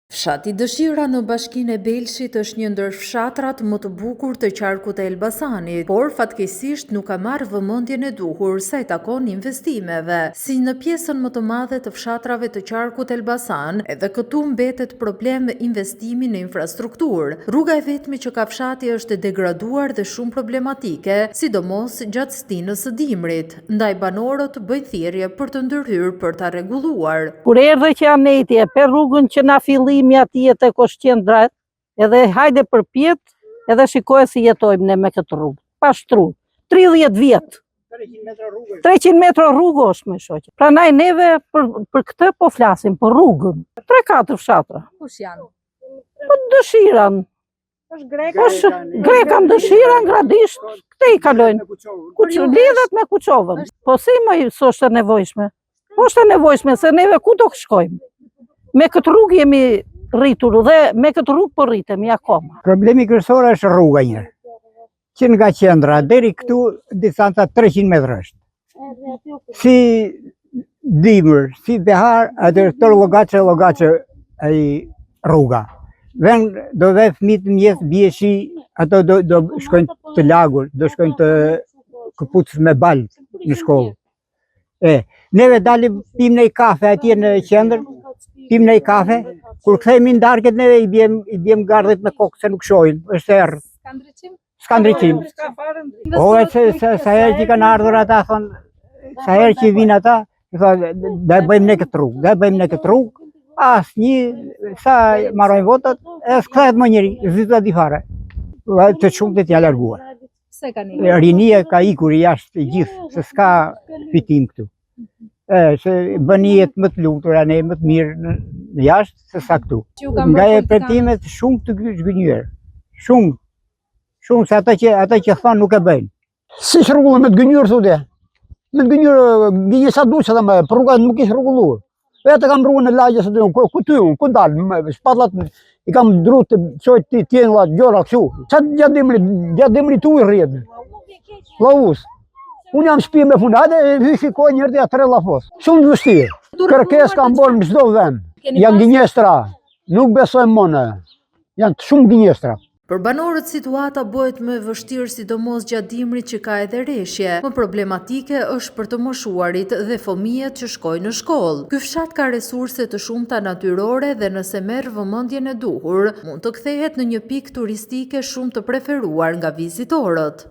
Fshati Dëshira në bashkinë e Belshit është një ndër fshatrat më të bukur të qarkut të Elbasanit, por fatkeqësisht nuk ka marrë vëmendjen e duhur sa i takon investimeve. Si në pjesën më të madhe të fshatrave të qarkut Elbasan, edhe këtu mbetet problem investimi në infrastrukturë. Rruga e vetme që ka fshati është e degraduar dhe shumë problematike, sidomos gjatë stinës së dimrit, ndaj banorët bëjnë thirrje për të ndërhyrë për ta rregulluar. Kur erdhe Qaneti për rrugën që na fillimi atje te Koshqendra, edhe hajde për pjet, edhe shikoj si jetojmë ne me këtë rrugë. Pa shtru, 30 vjet. 300 metra rrugë është me shoqë. Pranaj neve për këtë po flasim, për rrugën. 3-4 fshatra. Kush janë? Po Dëshiran. Grekan Dëshiran, Gradisht, këte i kalojnë. Lidhet me Kuqovën. Po si më s'është e nevojshme? Po është e nevojshme, se neve ku do shkojmë? Me këtë rrugë jemi rritur dhe me këtë rrugë po rritemi akoma. Problemi kryesor është rruga një. Që nga qendra deri këtu distanca 300 metra është. Si dimër, si behar, atë të llogaçe ai rruga. Do ve fëmijët mjes bie shi, ato do shkojnë të lagur, do shkojnë të këpucës me balë në shkollë. Neve dalim pim në kafe atje në qendër, pim në kafe, kur kthehemi në darkët neve i bjem gardhët me kokë se nuk shohin, është errë. S'ka ndriçim. O, sa herë që kanë ardhur ata, thonë, sa herë që vinë ata, thonë, dhe bëjmë ne këtë rrugë, asnjë, sa marrojnë votat, e s'kthehet më njëri, zita di fare. Të shumtit ja larguar. Rinia ka ikur jashtë gjithë, se s'ka fitim këtu. Se bën jetë më të lumtur, ne më të mirë në jashtë se sa këtu. Nga e pretimet shumë të zgënjur. Shumë se ata që thonë nuk e bëjnë. Si rregullon me të gënjur thotë? Me të gënjur gjë sa duhet sa më, por rruga nuk ishte rregulluar. Vetë kam rrugën e lagjës aty, ku dal, shpallat i kam dru të çoj ti tjella gjora kështu. Ça gjatë tu i rrjedh. Llaus. Unë jam shtëpi me funade, shikoj një herë tre llafos. Shumë të vështirë. Kërkesë kam bërë në çdo vend. Janë gënjestra. Nuk besojmë më. Janë shumë gënjestra. Për banorët situata bëhet më vështirë sidomos gjatë dimrit që ka edhe reshje. Më problematike është për të moshuarit dhe fëmijët që shkojnë në shkollë. Ky fshat ka resurse të shumta natyrore dhe nëse merr vëmendjen e duhur, mund të kthehet në një pikë turistike shumë të preferuar nga vizitorët.